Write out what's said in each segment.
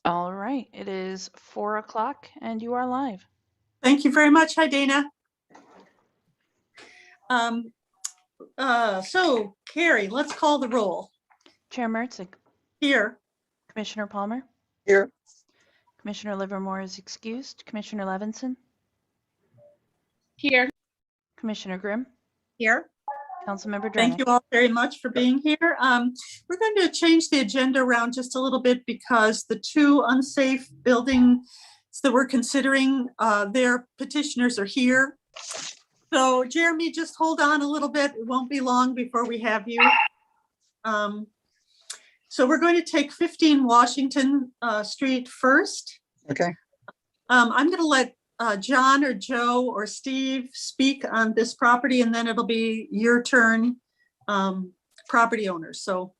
All right, it is 4 o'clock and you are live. Thank you very much. Hi, Dana. So Carrie, let's call the roll. Chair Mertzik, Here. Commissioner Palmer, Here. Commissioner Livermore is excused, Commissioner Levinson, Here. Commissioner Grimm, Here. Councilmember Drennan. Thank you all very much for being here. We're going to change the agenda around just a little bit because the two unsafe buildings that we're considering, their petitioners are here. So Jeremy, just hold on a little bit. It won't be long before we have you. So we're going to take 15 Washington Street first. Okay. I'm going to let John or Joe or Steve speak on this property, and then it'll be your turn, property owners. So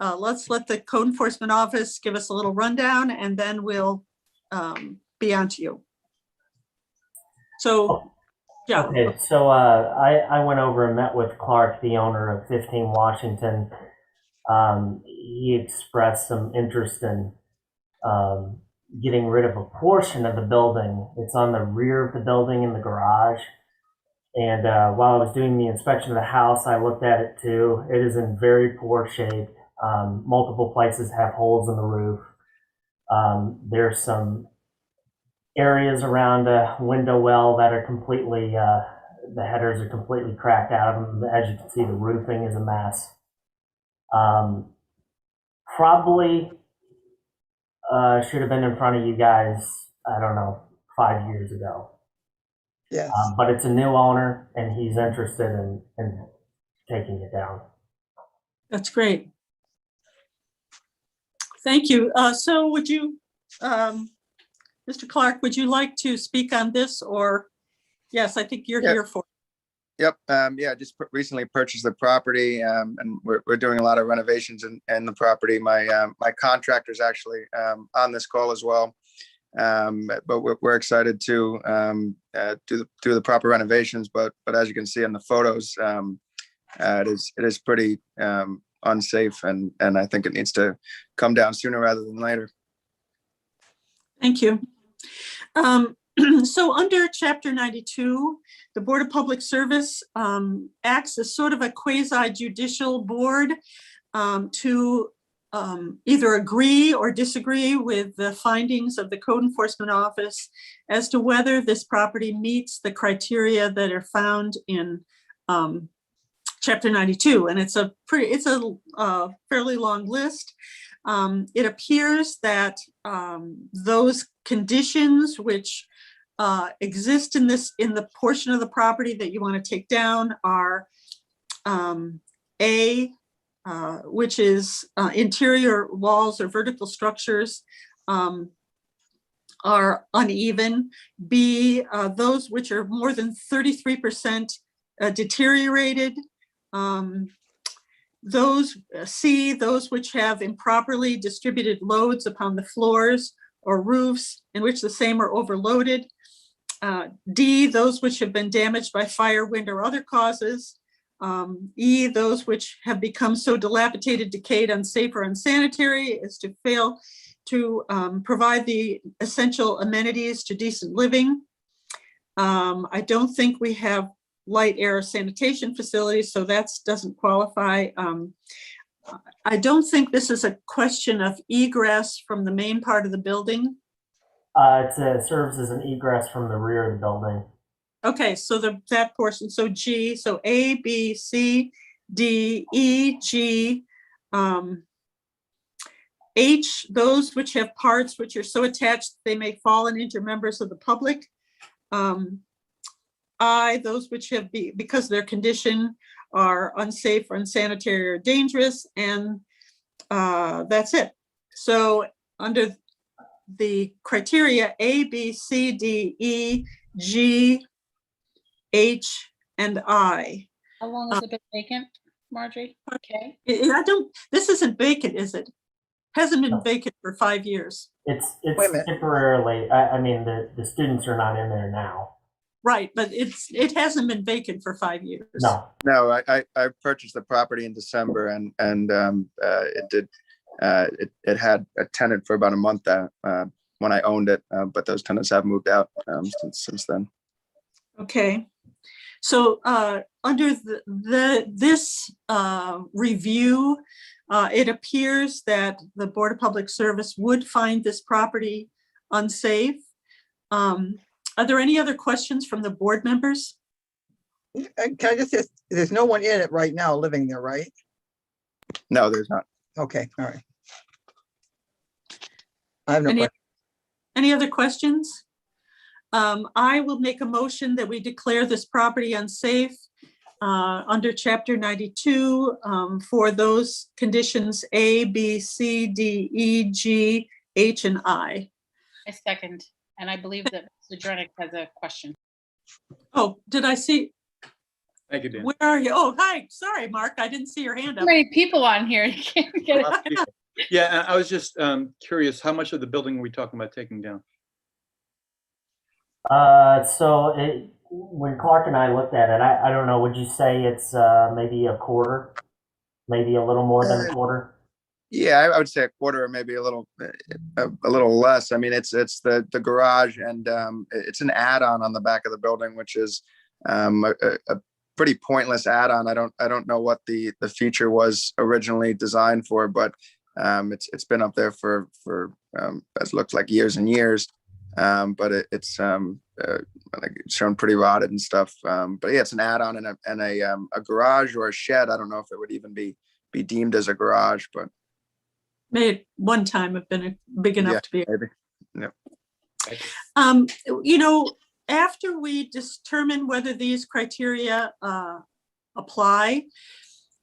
let's let the code enforcement office give us a little rundown, and then we'll be on to you. So, yeah. Okay, so I went over and met with Clark, the owner of 15 Washington. He expressed some interest in getting rid of a portion of the building. It's on the rear of the building in the garage. And while I was doing the inspection of the house, I looked at it too. It is in very poor shape. Multiple places have holes in the roof. There's some areas around a window well that are completely, the headers are completely cracked out of them. As you can see, the roofing is a mess. Probably should have been in front of you guys, I don't know, 5 years ago. Yes. But it's a new owner and he's interested in taking it down. That's great. Thank you. So would you, Mr. Clark, would you like to speak on this, or, yes, I think you're here for. Yep. Yeah, just recently purchased the property, and we're doing a lot of renovations in the property. My contractor's actually on this call as well. But we're excited to do the proper renovations. But as you can see in the photos, it is pretty unsafe, and I think it needs to come down sooner rather than later. Thank you. So under Chapter 92, the Board of Public Service acts as sort of a quasi-judicial board to either agree or disagree with the findings of the Code Enforcement Office as to whether this property meets the criteria that are found in Chapter 92. And it's a fairly long list. It appears that those conditions which exist in the portion of the property that you want to take down are which is interior walls or vertical structures are uneven. B, those which are more than 33% deteriorated. Those which have improperly distributed loads upon the floors or roofs in which the same are overloaded. D, those which have been damaged by fire, wind, or other causes. E, those which have become so dilapidated, decayed, unsafe, or unsanitary as to fail to provide the essential amenities to decent living. I don't think we have light, air, sanitation facilities, so that doesn't qualify. I don't think this is a question of egress from the main part of the building. It serves as an egress from the rear of the building. Okay, so that portion, so G, so A, B, C, D, E, G, H, those which have parts which are so attached they may fall and injure members of the public. I, those which have because their condition are unsafe or unsanitary or dangerous, and that's it. So under the criteria A, B, C, D, E, G, H, and I. How long has it been vacant, Marjorie? Okay. This isn't vacant, is it? Hasn't been No. vacant for 5 years. It's Wait a minute. temporarily, I mean, the students are not in there now. Right, but it hasn't been vacant for 5 years. No. No, I purchased the property in December, and it it had a tenant for about a month when I owned it, but those tenants have moved out since then. Okay. So under this review, it appears that the Board of Public Service would find this property unsafe. Are there any other questions from the board members? Can I just say, there's no one in it right now living there, right? No, there's not. Okay, all right. I have no Any- question. Any other questions? I will make a motion that we declare this property unsafe under Chapter 92 for those conditions A, B, C, D, E, G, H, and I. I second, and I believe that Mr. Drenick has a question. Oh, did I see? Thank you, Dan. Where are you? Oh, hi. Sorry, Mark. I didn't see your hand Too up. many people on here. You can't get it. Yeah, I was just curious, how much of the building are we talking about taking down? When Clark and I looked at it, I don't know, would you say it's maybe a quarter? Maybe a little more than a quarter? Yeah, I would say a quarter or maybe a little less. I mean, it's the garage and it's an add-on on the back of the building, which is a pretty pointless add-on. I don't know what the feature was originally designed for, but it's been up there for as looks like years and years. But it's like shown pretty rotted and stuff. But yeah, it's an add-on and a garage or a shed. I don't know if it would even be deemed as a garage, but May at one time have been big enough Yeah. to be. maybe. You know, after we determine whether these criteria apply,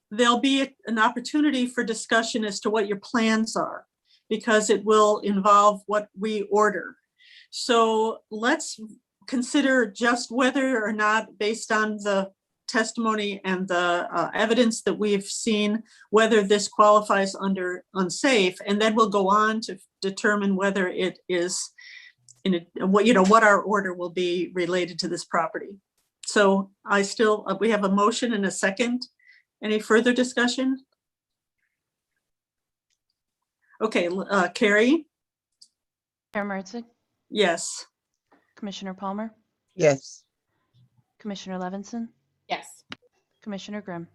there'll be an opportunity for discussion as to what your plans are, because it will involve what we order. So let's consider just whether or not, based on the testimony and the evidence that we've seen, whether this qualifies under unsafe, and then we'll go on to determine whether it is what our order will be related to this property. So we have a motion and a second. Any further discussion? Okay, Carrie? Chair Martzick, Yes. Commissioner Palmer, Yes, Commissioner Levinson, Yes. Commissioner Grimm,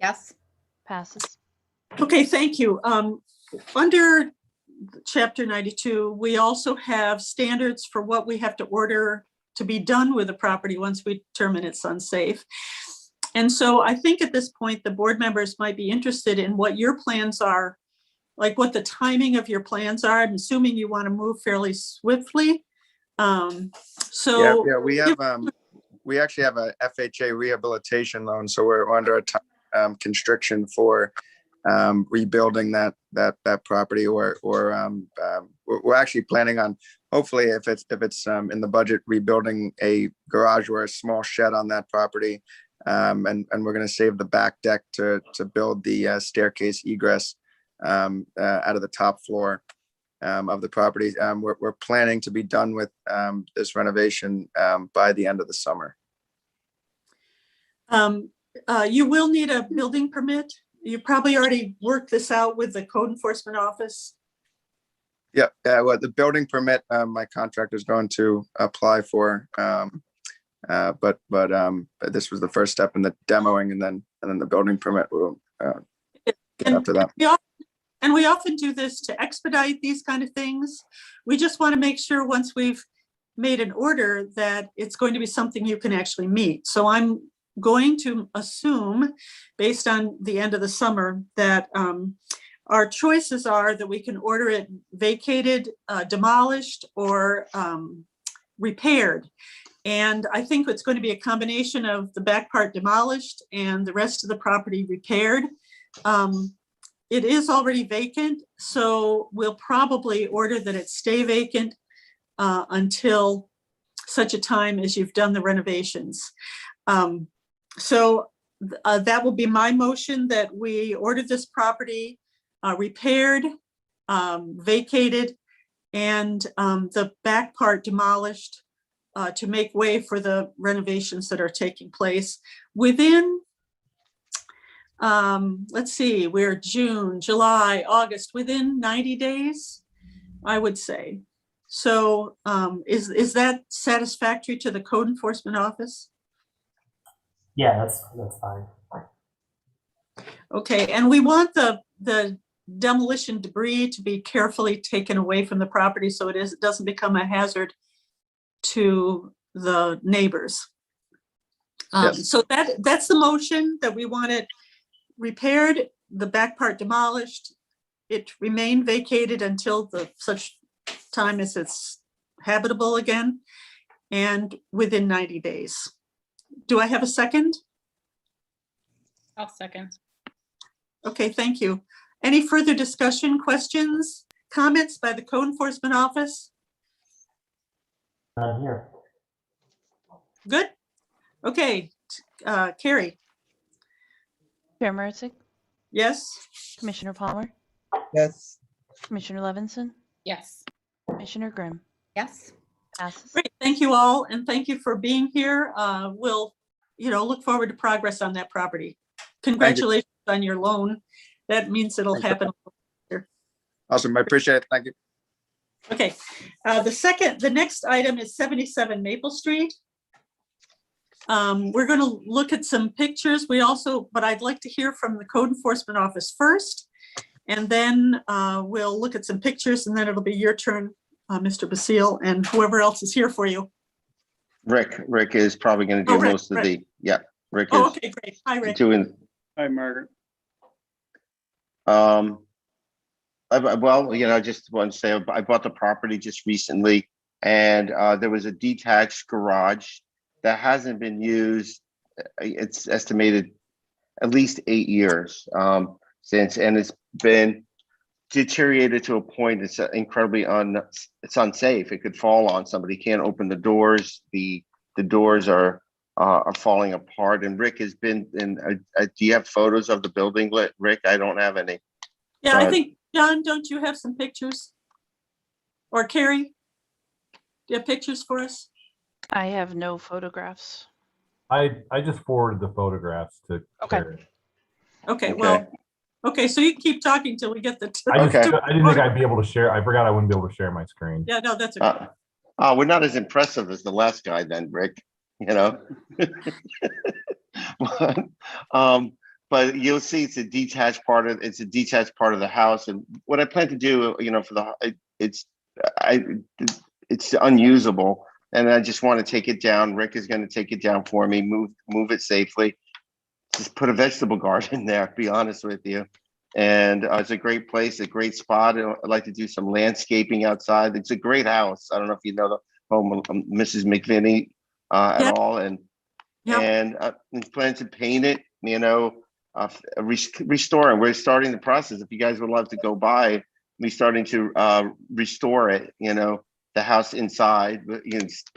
Yes. passes. Okay, thank you. Under Chapter 92, we also have standards for what we have to order to be done with the property once we determine it's unsafe. And so I think at this point, the board members might be interested in what your plans are, like what the timing of your plans are. I'm assuming you want to move fairly swiftly. So Yeah, we actually have a FHA rehabilitation loan, so we're under a constriction for rebuilding that property, or we're actually planning on, hopefully, if it's in the budget, rebuilding a garage or a small shed on that property, and we're going to save the back deck to build the staircase egress out of the top floor of the property. We're planning to be done with this renovation by the end of the summer. you will need a building permit. You probably already worked this out with the code enforcement office. Yeah, well, the building permit, my contractor is going to apply for, but this was the first step in the demoing, and then the building permit will get after that. We often do this to expedite these kind of things. We just want to make sure once we've made an order that it's going to be something you can actually meet. So I'm going to assume, based on the end of the summer, that our choices are that we can order it vacated, demolished, or repaired. And I think it's going to be a combination of the back part demolished and the rest of the property repaired. It is already vacant, so we'll probably order that it stay vacant until such a time as you've done the renovations. So that will be my motion, that we order this property repaired, vacated, and the back part demolished to make way for the renovations that are taking place within Let's see, we're June, July, August, within 90 days, I would say. So is that satisfactory to the code enforcement office? Yeah, that's fine. Okay, and we want the demolition debris to be carefully taken away from the property so it doesn't become a hazard to the neighbors. Yes. So that's the motion, that we want it repaired, the back part demolished, it remain vacated until such time as it's habitable again, and within 90 days. Do I have a second? I'll second. Okay, thank you. Any further discussion, questions, comments by the code enforcement office? None here. Good. Okay, Carrie, Chair Marsik, yes? Commissioner Palmer, Yes. Commissioner Levinson, Yes. Commissioner Grimm. Yes. Passes. Great, thank you all, and thank you for being here. We'll, look forward to progress on that property. Congratulations on your loan. That means it'll Thank you. happen. Awesome. I appreciate it. Thank you. Okay, the next item is 77 Maple Street. We're going to look at some pictures. But I'd like to hear from the code enforcement office first. And then we'll look at some pictures, and then it'll be your turn, Mr. Basile, and whoever else is here for you. Rick is probably going to do Oh, Rick, most of Rick. Rick Oh, is okay, great. Hi, Rick. doing, Hi, Margaret. well, I just want to say I bought the property just recently, and there was a detached garage that hasn't been used. It's estimated at least 8 years since, and it's been deteriorated to a point it's incredibly it's unsafe. It could fall on somebody. Can't open the doors. The doors are falling apart. And Rick has been in. Do you have photos of the building, Rick? I don't have any. Yeah, I But- think, John, don't you have some pictures? Or Carrie? Do you have pictures for us? I have no photographs. I just forwarded the photographs to Okay. Carrie. Okay, Okay. well, okay, so you can keep talking till we get the. I just Okay. I didn't think I'd be able to share. I forgot I wouldn't be able to share my screen. Yeah, no, that's okay. We're not as impressive as the last guy then, Rick, but you'll see it's a detached part of the house. And what I plan to do, it's unusable. And I just want to take it down. Rick is going to take it down for me, move it safely. Just put a vegetable garden there, to be honest with you. And it's a great place, a great spot. I'd like to do some landscaping outside. It's a great house. I don't know if you know the home of Mrs. McVinney Yeah. at all. And Yeah. and plan to paint it, restore it. We're starting the process. If you guys would love to go by, we're starting to restore it, the house inside,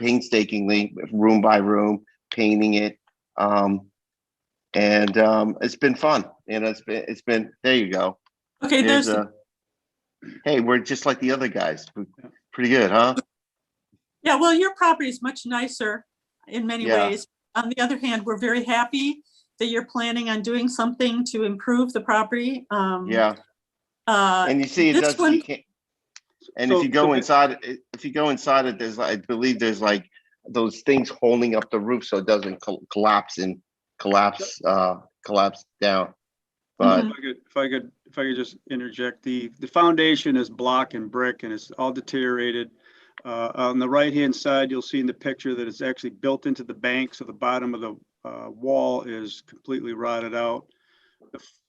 painstakingly, room by room, painting it. And it's been fun. It's been, there you go. Okay, there's, Hey, we're just like the other guys. Pretty good, huh? yeah, well, your property is much nicer in many Yeah. ways. On the other hand, we're very happy that you're planning on doing something to improve the property. Yeah. And you see, it this does. one- You can't. And So- if you go so- inside, there's, I believe there's like those things holding up the roof so it doesn't collapse down. But Mhm. If I could just interject, the foundation is block and brick and it's all deteriorated. On the right-hand side, you'll see in the picture that it's actually built into the bank, so the bottom of the wall is completely rotted out.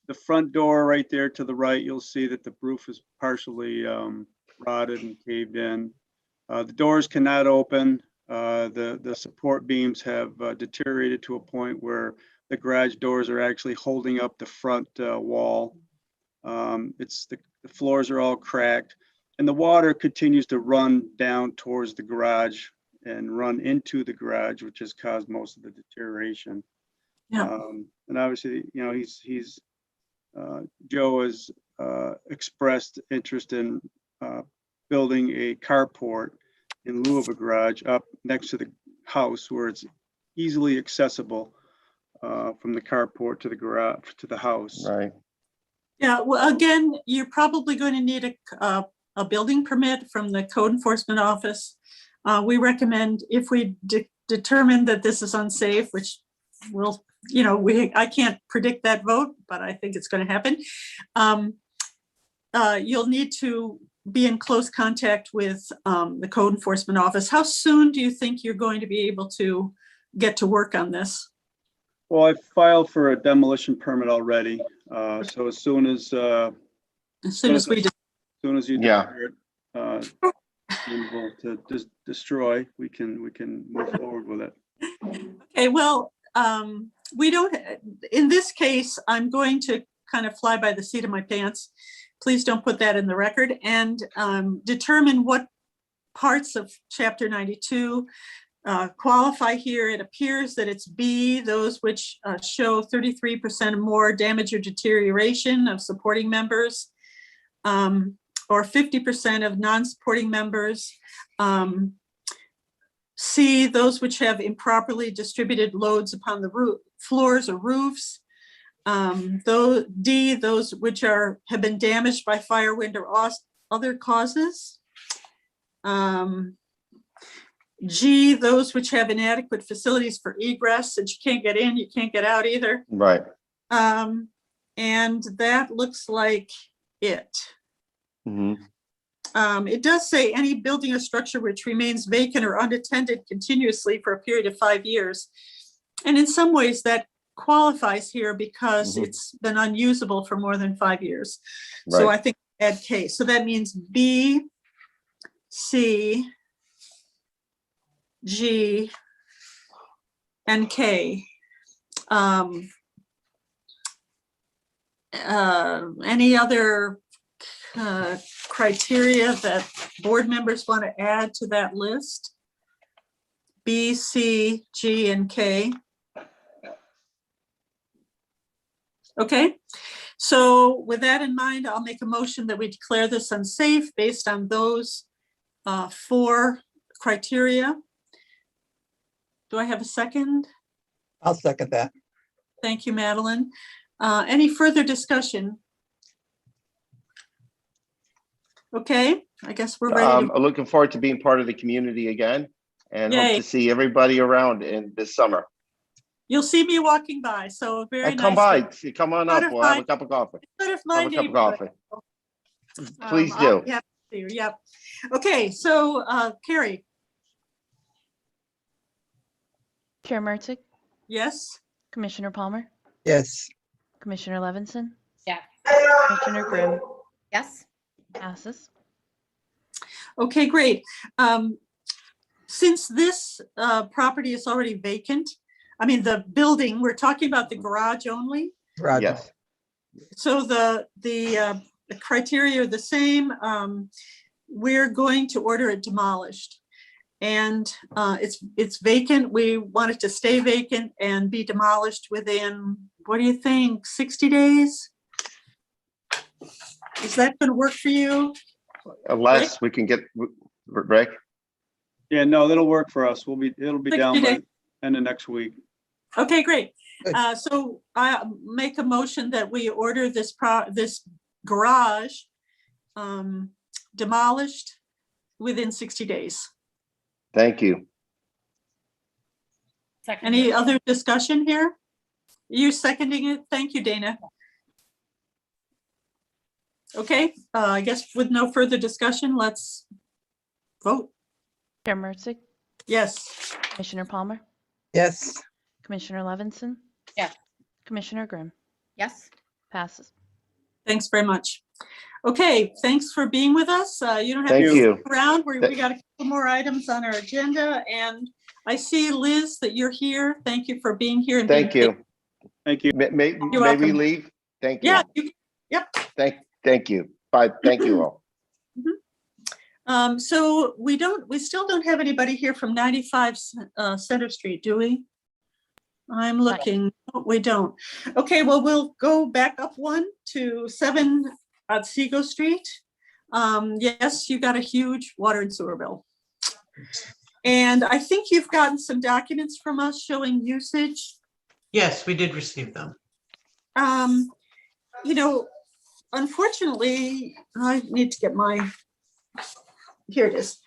The front door right there to the right, you'll see that the roof is partially rotted and caved in. The doors cannot open. The support beams have deteriorated to a point where the garage doors are actually holding up the front wall. The floors are all cracked, and the water continues to run down towards the garage and run into the garage, which has caused most of the deterioration. Yeah. And obviously, Joe has expressed interest in building a carport in lieu of a garage up next to the house where it's easily accessible. from the carport to the garage, to the house. Right. Yeah, well, again, you're probably going to need a building permit from the code enforcement office. We recommend if we determine that this is unsafe, which will, I can't predict that vote, but I think it's going to happen. You'll need to be in close contact with the code enforcement office. How soon do you think you're going to be able to get to work on this? Well, I filed for a demolition permit already, so as soon as As soon as we, soon as you Yeah. declare it, able to destroy, we can move forward with it. okay, well, we don't, in this case, I'm going to kind of fly by the seat of my pants. Please don't put that in the record, and determine what parts of chapter 92 qualify here. It appears that it's B, those which show 33% or more damage or deterioration of supporting members, or 50% of non-supporting members. C, those which have improperly distributed loads upon the roof, floors or roofs. D, those which have been damaged by fire, wind, or other causes. G, those which have inadequate facilities for egress, since you can't get in, you can't get out either. Right. And that looks like it. Hmm. It does say any building or structure which remains vacant or unattended continuously for a period of 5 years. And in some ways that qualifies here because Mhm. it's been unusable for more than 5 years. So Right. I think add K. So that means B, C, G, and K. Any other criteria that board members want to add to that list? B, C, G, and K. Okay, so with that in mind, I'll make a motion that we declare this unsafe based on those 4 criteria. Do I have a second? I'll second that. Thank you, Madeline. Any further discussion? Okay, I guess we're ready to, Looking forward to being part of the community again and hope Yay. to see everybody around in this summer. you'll see me walking by, so very nice. Come by, come on up. We'll have a Notified. cup of coffee. Sort of Have my a cup of neighborhood. coffee. Please I'll do. be happy to see you. Yep. Okay, so Carrie, Chair Mertzick, yes? Commissioner Palmer, Yes. Commissioner Levinson, Yeah. Commissioner Grimm, Yes. passes. Okay, great. Since this property is already vacant, I mean, the building, we're talking about the garage only. Roger. Yes. So the criteria are the same. We're going to order it demolished. And it's vacant. We want it to stay vacant and be demolished within, what do you think, 60 days? Is that going to work for you? Unless we can get, Rick? Yeah, no, that'll work for us. It'll be 60 down by days. end of next week. Okay, great. Good. So I make a motion that we order this garage demolished within 60 days. Thank you. Second. Any other discussion here? You seconding it? Thank you, Dana. Okay, I guess with no further discussion, let's vote. Chair Mertzick, Yes. Commissioner Palmer, Yes. Commissioner Levinson. Yes. Commissioner Grimm, Yes. passes. Thanks very much. Okay, thanks for being with us. You don't have Thank to you. stick around. We got a couple more items on our agenda, and I see, Liz, that you're here. Thank you for being here. and being Thank you. Thank you. May we welcome. leave? Thank you. Yeah. Thank you. Bye. Thank you all. So we still don't have anybody here from 95 Center Street, do we? I'm looking. No, we don't. Okay, well, we'll go back up one to 7 Otsego Street. Yes, you got a huge water and sewer bill. And I think you've gotten some documents from us showing usage Yes, we did receive them. You know, unfortunately, I need to get my, here it is.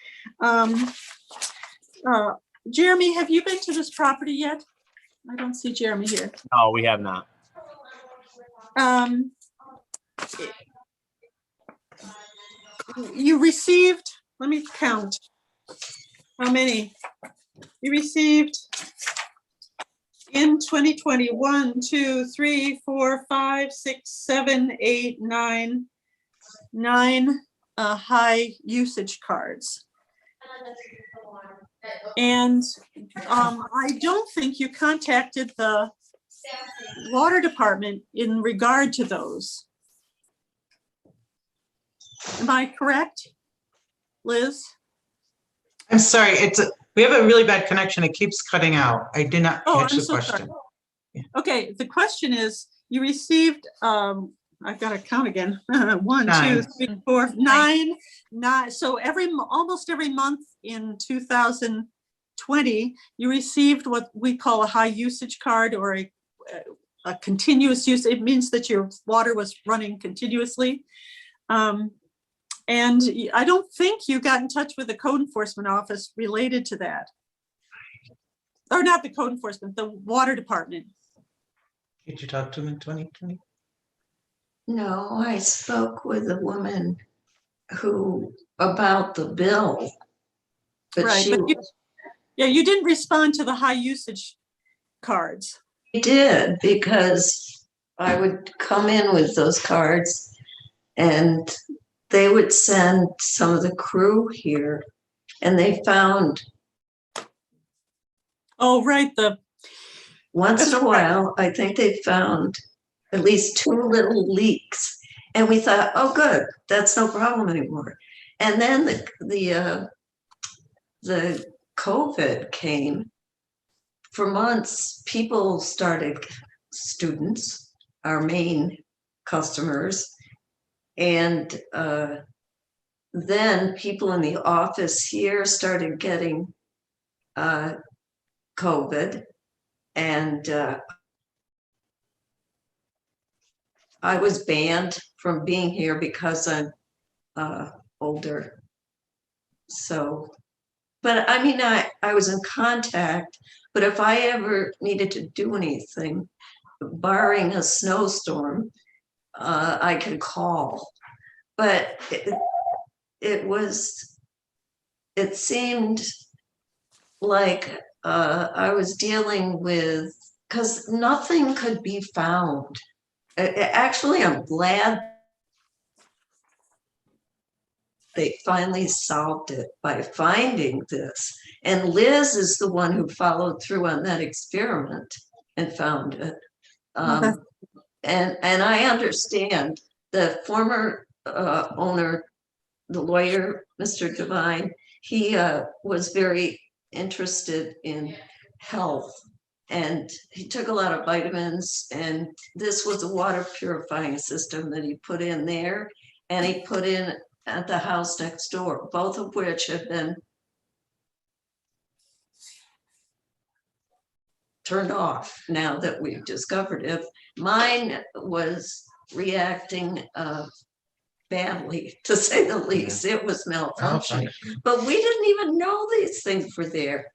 Jeremy, have you been to this property yet? I don't see Jeremy here. No, we have not. You received, let me count. How many? You received in 2020, 1, 2, 3, 4, 5, 6, 7, 8, 9, 9 high usage cards. And I don't think you contacted the water department in regard to those. Am I correct, Liz? I'm sorry, we have a really bad connection. It keeps cutting out. I did not Oh, catch I'm the so question. sorry. Okay, the question is, you received, I've got to count again. 1, 2, 3, 4, 9, 9. So almost every month in 2020, you received what we call a high usage card, or a continuous use. It means that your water was running continuously. And I don't think you got in touch with the code enforcement office related to that. Or not the code enforcement, the water department. Did you talk to them in 2020? No, I spoke with a woman about the bill. But Right, she you didn't respond to the high usage cards. did, because I would come in with those cards and they would send some of the crew here, and they found. Oh, right, Once in a while, I think they found at least 2 little leaks, and we thought, oh, good, that's no problem anymore. And then the COVID came. For months, people started, students, our main customers, and then people in the office here started getting COVID, and I was banned from being here because I'm older. So, but I mean, I was in contact, but if I ever needed to do anything, barring a snowstorm, I could call. But it seemed like I was dealing with, because nothing could be found. Actually, I'm glad they finally solved it by finding this. And Liz is the one who followed through on that experiment and found it. And I understand the former owner, the lawyer, Mr. Devine, he was very interested in health, and he took a lot of vitamins, and this was a water purifying system that he put in there, and he put in at the house next door, both of which have been turned off now that we've discovered it. Mine was reacting badly, to say the least. It was malfunctioning, but we didn't even know these things were there.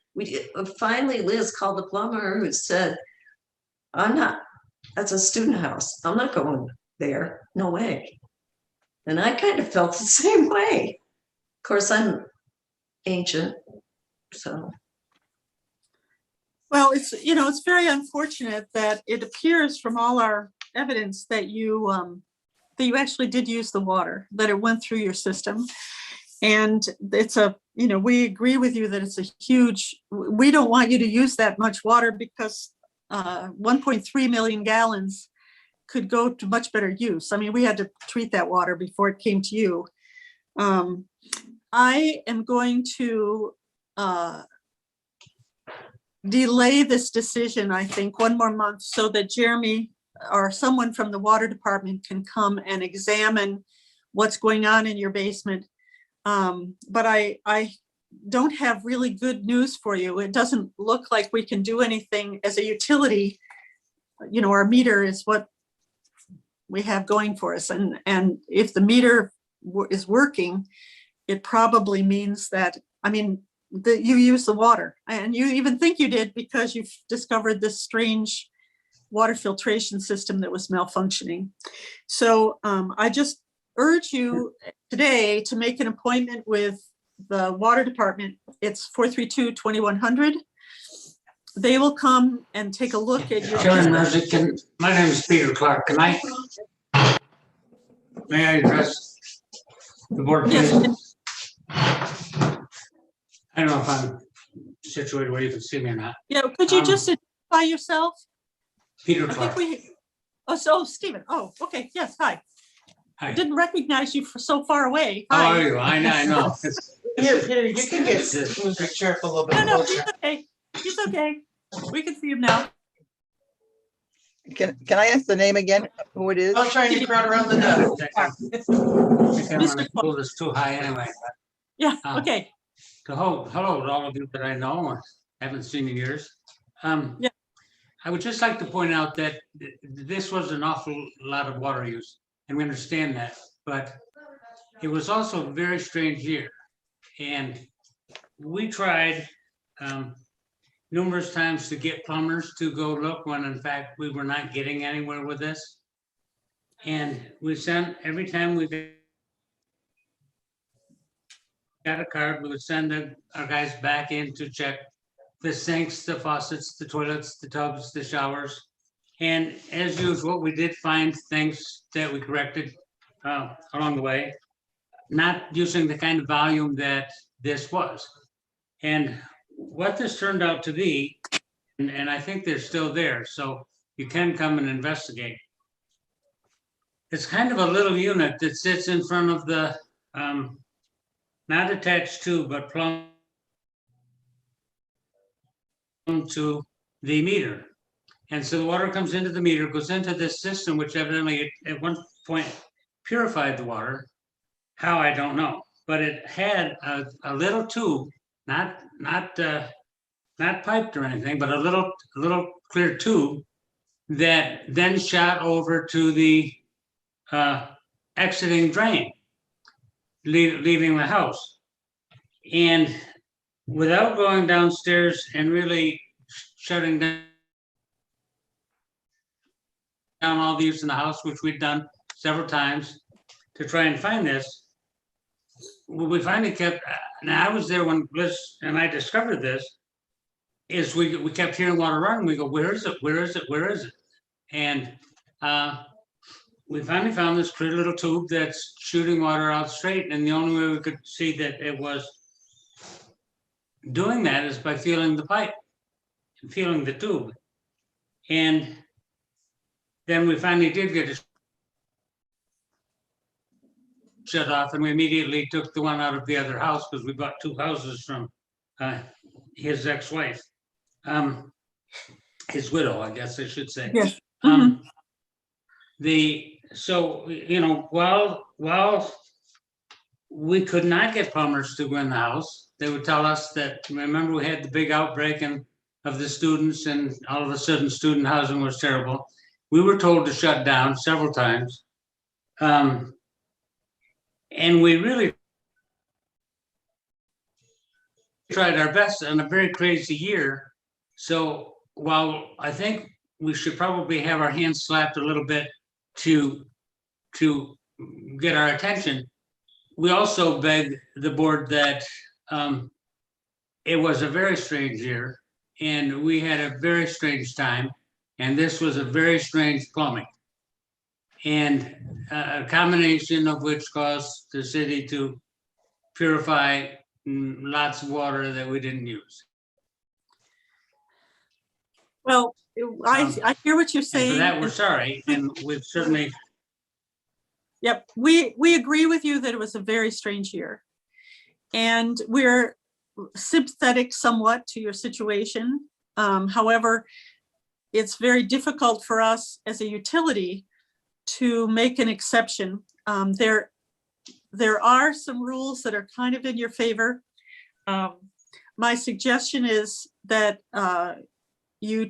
Finally, Liz called the plumber, who said, that's a student house. I'm not going there, no way. And I kind of felt the same way. Of course, I'm ancient, so. Well, it's very unfortunate that it appears from all our evidence that you actually did use the water, that it went through your system. And we agree with you that it's a huge, we don't want you to use that much water, because 1.3 million gallons could go to much better use. I mean, we had to treat that water before it came to you. I am going to delay this decision, I think, 1 more month, so that Jeremy or someone from the water department can come and examine what's going on in your basement. But I don't have really good news for you. It doesn't look like we can do anything as a utility you know, our meter is what we have going for us. And if the meter is working, it probably means that, I mean, that you use the water, and you even think you did because you've discovered this strange water filtration system that was malfunctioning. So I just urge you today to make an appointment with the water department. It's 432-2100. They will come and take a look at your. Chairman Merzick, my name is Peter Clark. May I address the board, please? Yes. I don't know if I'm situated where you can see me or not. Yeah, could you just identify yourself? Peter I Clark. think we, oh, so Stephen, oh, okay, yes, hi. Hi. Didn't recognize you for so far away. How Hi. are you? I know. Here, Peter, you can get, move your chair a little bit No, closer. he's okay. He's okay. We can see him now. Can I ask the name again, who it is? I was trying to crowd around the desk. I can't want to pull this too high anyway. Yeah, Oh. okay. Hello to all of you that I know and haven't seen in years. Yeah. I would just like to point out that this was an awful lot of water use, and we understand that, but it was also a very strange year. And we tried numerous times to get plumbers to go look when in fact we were not getting anywhere with this. And we sent, every time we got a card, we would send our guys back in to check the sinks, the faucets, the toilets, the tubs, the showers. And as usual, we did find things that we corrected along the way, not using the kind of volume that this was. And what this turned out to be, and I think they're still there, so you can come and investigate. It's kind of a little unit that sits in front of the, not attached to, but plumbed to the meter. And so the water comes into the meter, goes into this system, which evidently at one point purified the water. How, I don't know, but it had a little tube, not piped or anything, but a little clear tube that then shot over to the exiting drain, leaving the house. And without going downstairs and really shutting down all the use in the house, which we'd done several times to try and find this, we finally kept, now I was there when Liz and I discovered this, is we kept hearing water running. We go, where is it? Where is it? Where is it? And we finally found this clear little tube that's shooting water out straight. And the only way we could see that it was doing that is by feeling the pipe, and feeling the tube. And then we finally did get it shut off, and we immediately took the one out of the other house because we bought two houses from his ex-wife, his widow, I guess I should say. Yes. So, you know, while we could not get plumbers to go in the house, they would tell us that, remember we had the big outbreak of the students, and all of a sudden student housing was terrible. We were told to shut down several times. And we really tried our best in a very crazy year. So while I think we should probably have our hands slapped a little bit to get our attention, we also beg the board that it was a very strange year and we had a very strange time, and this was a very strange plumbing. And a combination of which caused the city to purify lots of water that we didn't use. Well, I hear what you're And saying. for that, we're sorry, and we've certainly. Yep, we agree with you that it was a very strange year. And we're sympathetic somewhat to your situation. However, it's very difficult for us as a utility to make an exception. There are some rules that are kind of in your favor. My suggestion is that you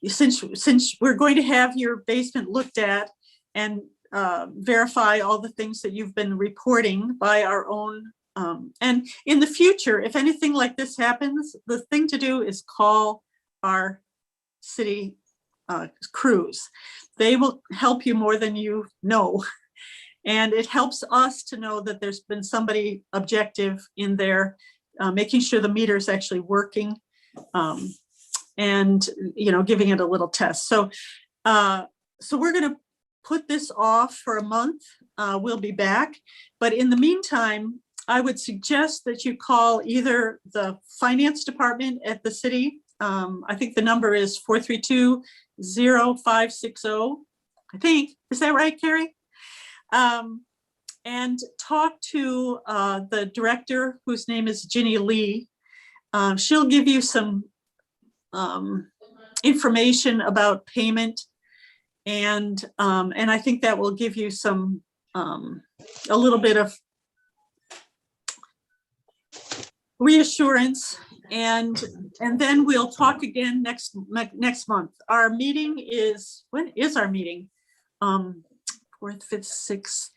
since we're going to have your basement looked at and verify all the things that you've been reporting by our own, and in the future, if anything like this happens, the thing to do is call our city crews. They will help you more than you know. And it helps us to know that there's been somebody objective in there, making sure the meter is actually working, and, you know, giving it a little test. So we're going to put this off for a month. We'll be back. But in the meantime, I would suggest that you call either the finance department at the city. I think the number is 432-0560. I think, is that right, Carrie? And talk to the director, whose name is Ginny Lee. She'll give you some information about payment, and I think that will give you some a little bit of reassurance, and then we'll talk again next month. Our meeting is, when is our meeting? 4th, 5th, 6th.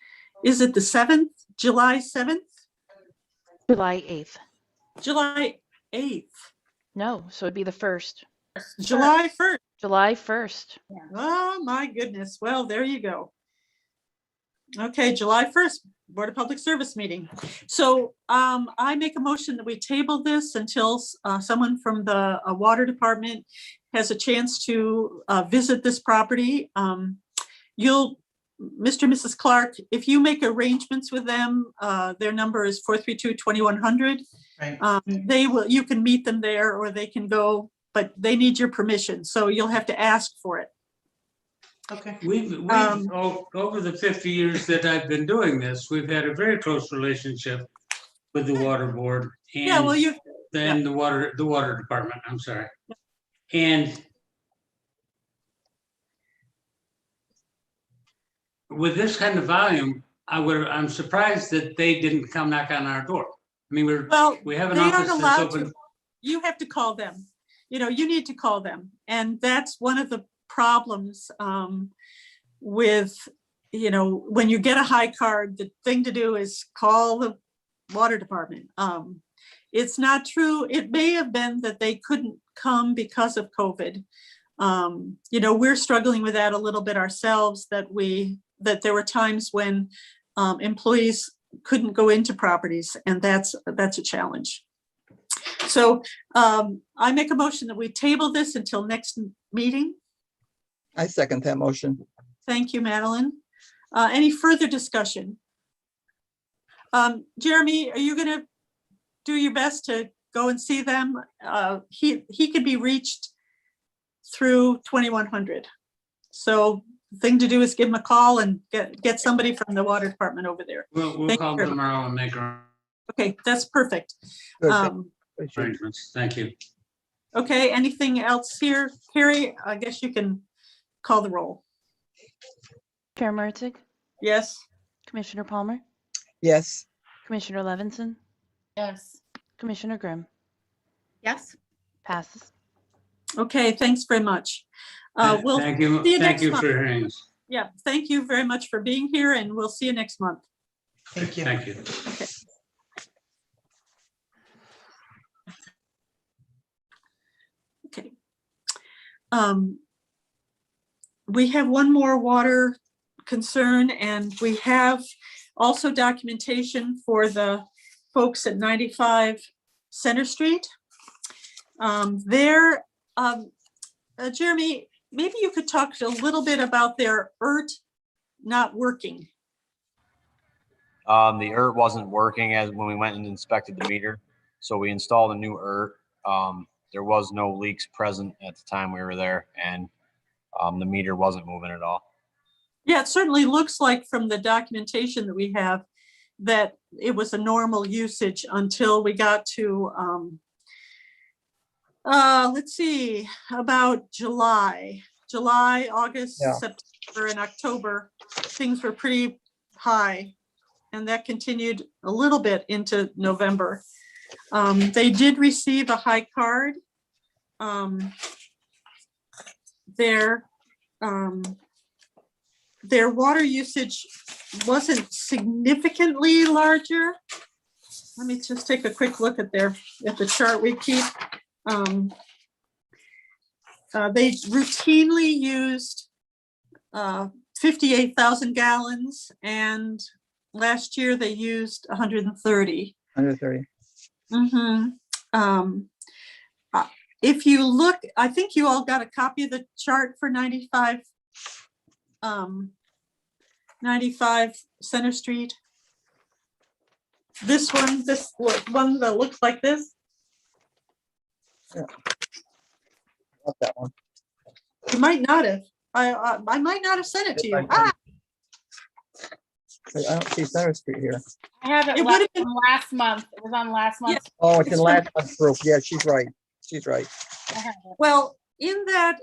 Is it the 7th, July 7th? July 8th. July 8th. No, so it'd be the 1st. July 1st. July 1st. Oh, my goodness. Well, there you go. Okay, July 1st, Board of Public Service meeting. So I make a motion that we table this until someone from the water department has a chance to visit this property. Mr. and Mrs. Clark, if you make arrangements with them, their number is 432-2100. Right. You can meet them there, or they can go, but they need your permission. So you'll have to ask for it. Okay. We've over the 50 years that I've been doing this, we've had a very close relationship with the water board and Yeah, well, then the water department. I'm sorry. And with this kind of volume, I'm surprised that they didn't come knock on our door. I mean, we have an they office aren't that's allowed open. to. You have to call them. You know, you need to call them. And that's one of the problems with, you know, when you get a high card, the thing to do is call the water department. It's not true. It may have been that they couldn't come because of COVID. You know, we're struggling with that a little bit ourselves, that there were times when employees couldn't go into properties, and that's a challenge. So I make a motion that we table this until next meeting. I second that motion. Thank you, Madeline. Any further discussion? Jeremy, are you gonna do your best to go and see them? He can be reached through 2100. So the thing to do is give him a call and get somebody from the water department over there. We'll call them tomorrow and make our Okay, that's perfect. Good. arrangements. Thank you. Okay, anything else here? Carrie, I guess you can call the roll. Chair Mertzig, Yes? Commissioner Palmer, Yes. Commissioner Levinson, Yes. Commissioner Grimm. Yes. Passes. Okay, thanks very much. We'll Thank you. see you Thank next you month. for hearing us. Yeah, thank you very much for being here, and we'll see you next month. Thank you. Thank you. Okay. Okay. We have one more water concern, and we have also documentation for the folks at 95 Center Street. Jeremy, maybe you could talk a little bit about their ERT not working. The ERT wasn't working as when we went and inspected the meter, so we installed a new ERT. There was no leaks present at the time we were there, and the meter wasn't moving at all. Yeah, it certainly looks like from the documentation that we have that it was a normal usage until we got to, let's see, about July, August, Yeah. September, and October. Things were pretty high, and that continued a little bit into November. They did receive a high card. their water usage wasn't significantly larger. Let me just take a quick look at the chart we keep. They routinely used 58,000 gallons, and last year they used 130. 130. If you look, I think you all got a copy of the chart for 95 Center Street. This one that looks like this. Yeah. Not that one. You might not have. I might not have sent it to you. I don't see Center Street here. I have it It last, would've been- from last month. It was on last month's. Oh, it's in It's last month's group. Yeah, she's right. She's right. I have it. Well, in that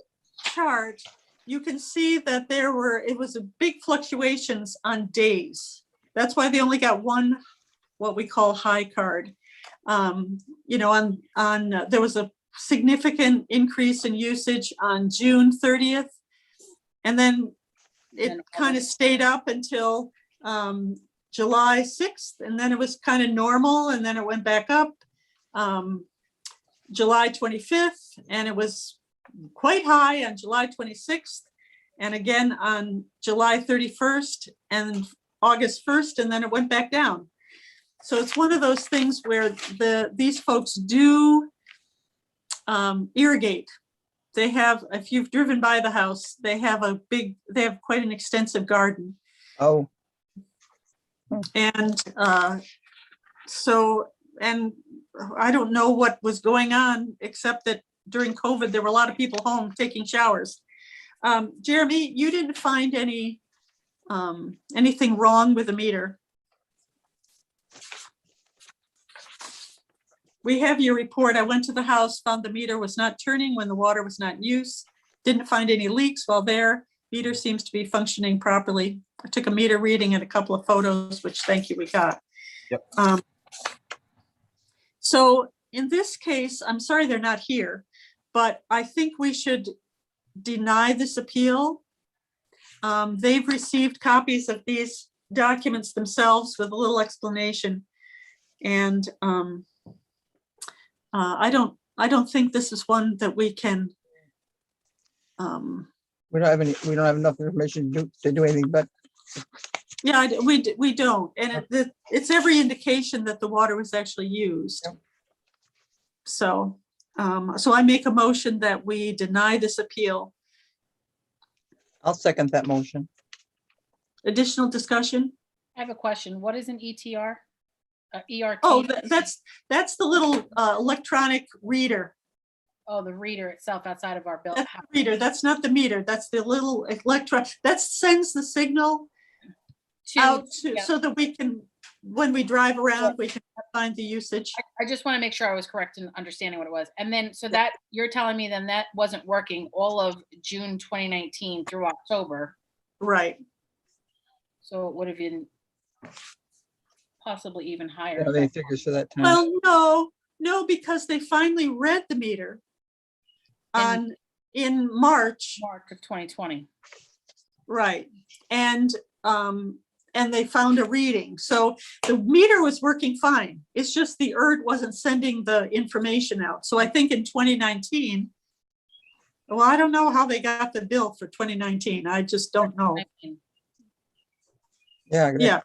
chart, you can see that it was a big fluctuations on days. That's why they only got one, what we call high card. You know, there was a significant increase in usage on June 30th. And then it kind of stayed up until July 6th, and then it was kind of normal, and then it went back up July 25th, and it was quite high on July 26th, and again on July 31st and August 1st, and then it went back down. So it's one of those things where these folks do irrigate. They have, if you've driven by the house, they have quite an extensive garden. Oh, And and I don't know what was going on, except that during COVID, there were a lot of people home taking showers. Jeremy, you didn't find anything wrong with the meter? We have your report. I went to the house, found the meter was not turning when the water was not in use. Didn't find any leaks while there. Meter seems to be functioning properly. I took a meter reading and a couple of photos, which thank you, we got. Yep. So in this case, I'm sorry they're not here, but I think we should deny this appeal. They've received copies of these documents themselves with a little explanation. And I don't think this is one that we can. we don't have enough information to do anything, but Yeah, we don't, and it's every indication that the water was actually used. Yep. So, so I make a motion that we deny this appeal. I'll second that motion. Additional discussion? I have a question. What is an ETR? ERT? Oh, that's the little electronic reader. Oh, the reader itself outside of our bill. That's the reader. That's not the meter. That's the little that sends the signal out yeah. so that we can, when we drive around, we can find the usage. I just want to make sure I was correct in understanding what it was. And then, so that you're telling me then that wasn't working all of June 2019 through October. Right. So it would have been possibly even higher. Yeah, they figures for that time. Well, no, because they finally read the meter in March. March of 2020. Right. And they found a reading. So the meter was working fine. It's just the ERT wasn't sending the information out. So I think in 2019, well, I don't know how they got the bill for 2019. I just don't know. Yeah.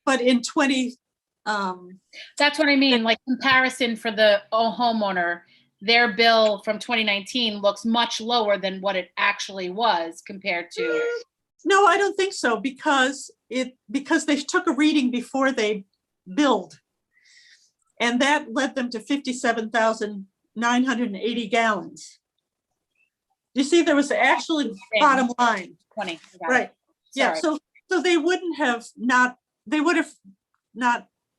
But in 20, that's what I mean, like comparison for the homeowner, their bill from 2019 looks much lower than what it actually was compared to. No, I don't think so, because they took a reading before they billed. And that led them to 57,980 gallons. You see, there was actually bottom line. 20. Right. Yeah. Sorry. So they would have not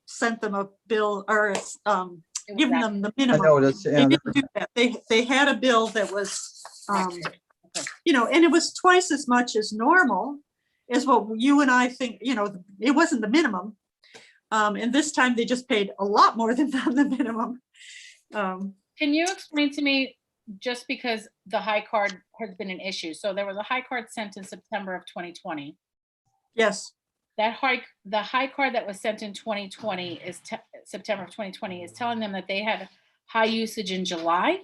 sent them a bill or given them the minimum. I know that's, They didn't do that. They had a bill that was, you know, and it was twice as much as normal as what you and I think, you know, it wasn't the minimum. And this time they just paid a lot more than the minimum. Can you explain to me just because the high card has been an issue. So there was a high card sent in September of 2020. Yes, The high card that was sent in 2020 is September of 2020 is telling them that they had high usage in July.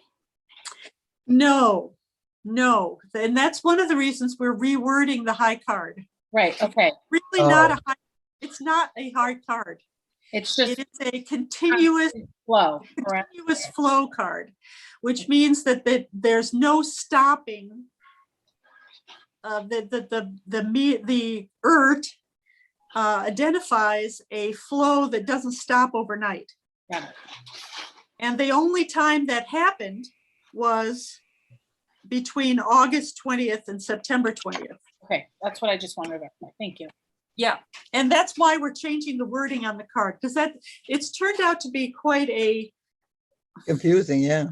no, and that's one of the reasons we're rewording the high card. Right, okay. Really not a high, it's not a high card. It's just It is a continuous flow, correct? continuous flow card, which means that there's no stopping. The ERT identifies a flow that doesn't stop overnight. Got it. And the only time that happened was between August 20th and September 20th. Okay, that's what I just wanted to know. Thank you. Yeah, and that's why we're changing the wording on the card, because it's turned out to be quite a, Confusing, yeah.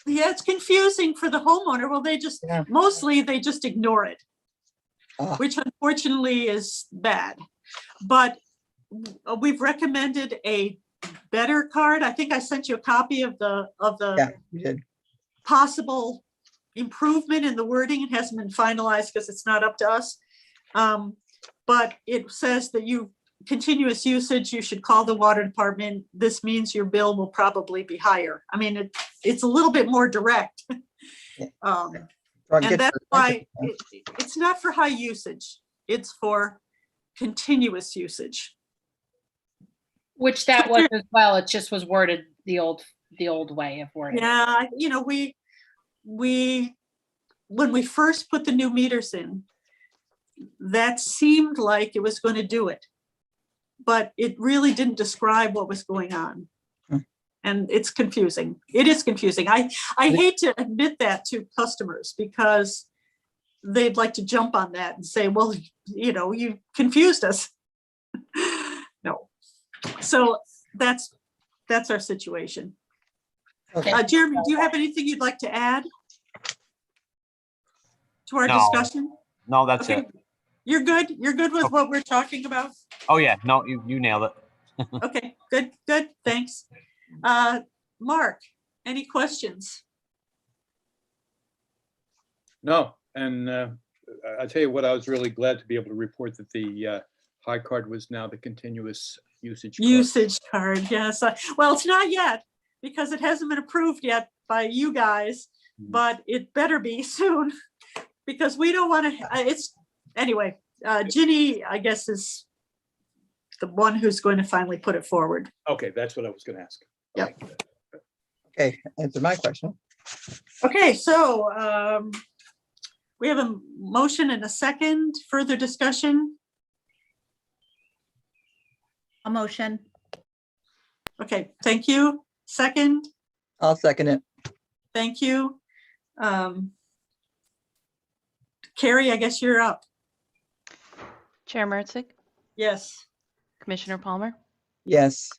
it's confusing for the homeowner. Well, mostly they just ignore it, Ah. which unfortunately is bad. But we've recommended a better card. I think I sent you a copy of the Yeah, you did. possible improvement in the wording. It hasn't been finalized because it's not up to us. But it says that continuous usage, you should call the water department. This means your bill will probably be higher. I mean, it's a little bit more direct. And that's why it's not for high usage. It's for continuous usage. Which that was as well. It just was worded the old way of wording. Yeah, when we first put the new meters in, that seemed like it was going to do it, but it really didn't describe what was going on. And it's confusing. It is confusing. I hate to admit that to customers because they'd like to jump on that and say, well, you confused us. No. So that's our situation. Okay. Jeremy, do you have anything you'd like to add to our No. discussion? No, that's Okay. it. You're good? You're good with what we're talking about? Oh, yeah. No, you nailed it. Okay, good, thanks. Mark, any questions? No, and I'll tell you what, I was really glad to be able to report that the high card was now the continuous usage card. Usage card, yes. Well, it's not yet because it hasn't been approved yet by you guys, but it better be soon because we don't want to, anyway, Ginny, I guess, is the one who's going to finally put it forward. Okay, that's what I was gonna ask. Yep. Okay, answer my question. Okay, so we have a motion and a second. Further discussion? A motion. Okay, thank you. Second, I'll second it. thank you. Carrie, I guess you're up. Chair Mertzick, Yes. Commissioner Palmer, Yes.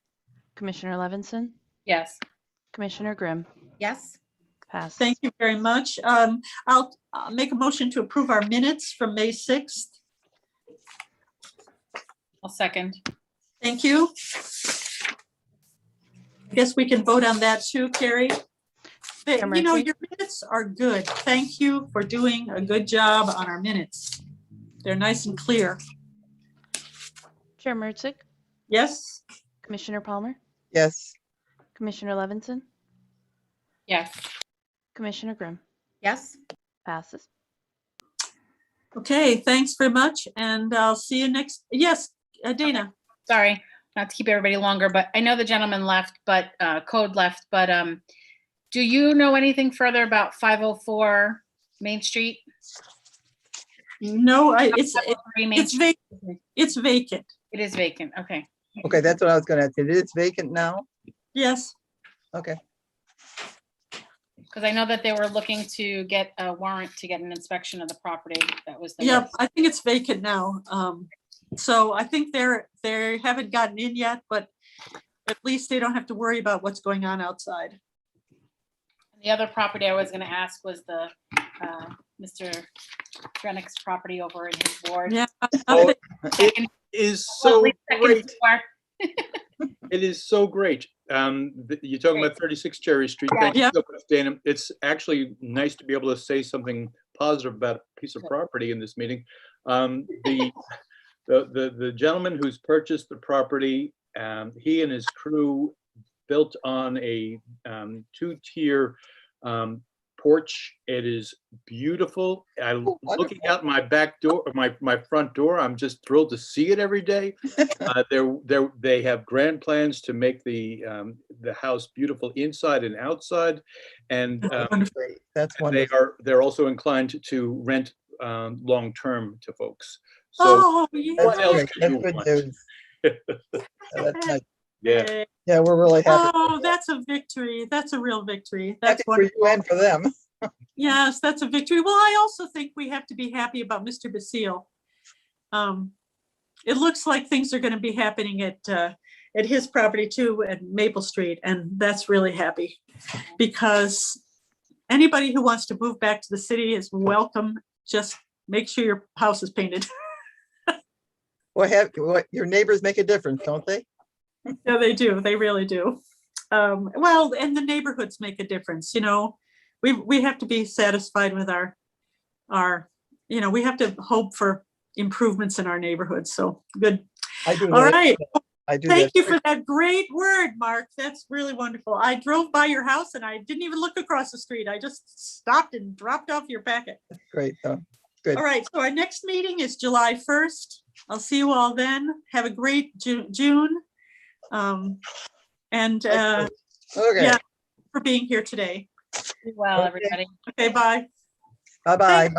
Commissioner Levinson, Yes. Commissioner Grimm, Yes. pass. Thank you very much. I'll make a motion to approve our minutes from May 6th. I'll second. Thank you. Guess we can vote on that too, Carrie. Your minutes are good. Thank you for doing a good job on our minutes. They're nice and clear. Chair Mertzick, Yes? Commissioner Palmer, Yes. Commissioner Levinson, Yes. Commissioner Grimm, Yes. passes. Okay, thanks very much. And I'll see you next. Yes, Dana. Sorry, not to keep everybody longer, but I know the gentleman left, but code left, but do you know anything further about 504 Main Street? No, it's 503 Main it's Street? vacant. It's vacant. It is vacant, okay. Okay, that's what I was gonna ask. It's vacant now? Yes. Okay. Because I know that they were looking to get a warrant to get an inspection of the property. That was the. Yep, I think it's vacant now. So I think they haven't gotten in yet, but at least they don't have to worry about what's going on outside. The other property I was gonna ask was the Mr. Drennick's property over in his ward. Yeah. It is so Second great. floor. It is so great. You're talking about 36 Cherry Street. Thank you Yeah. so much, Dana. It's actually nice to be able to say something positive about a piece of property in this meeting. The gentleman who's purchased the property, he and his crew built on a two-tier porch. It is beautiful. I'm looking out my back door, my front door. I'm just thrilled to see it every day. They have grand plans to make the house beautiful inside and outside, and Great. That's wonderful. they're also inclined to rent long-term to folks. So Oh, yeah. what else Great. could That's you good want? news. That's nice. Yeah. Yeah, we're really happy. Oh, that's a victory. That's a real victory. Happy That's for you wonderful. and for them. Yes, that's a victory. Well, I also think we have to be happy about Mr. Basile. It looks like things are going to be happening at his property too, at Maple Street, and that's really happy because anybody who wants to move back to the city is welcome. Just make sure your house is painted. What your neighbors make a difference, don't they? Yeah, they do. They really do. Well, and the neighborhoods make a difference, you know. We have to be satisfied with our, we have to hope for improvements in our neighborhoods. So good. I do. All right. I do. Thank that. you for that great word, Mark. That's really wonderful. I drove by your house and I didn't even look across the street. I just stopped and dropped off your packet. Great, though. Good. All right. So our next meeting is July 1st. I'll see you all then. Have a great June. And Okay. yeah, for being here today. Be well, everybody. Okay, bye. Bye-bye. Bye.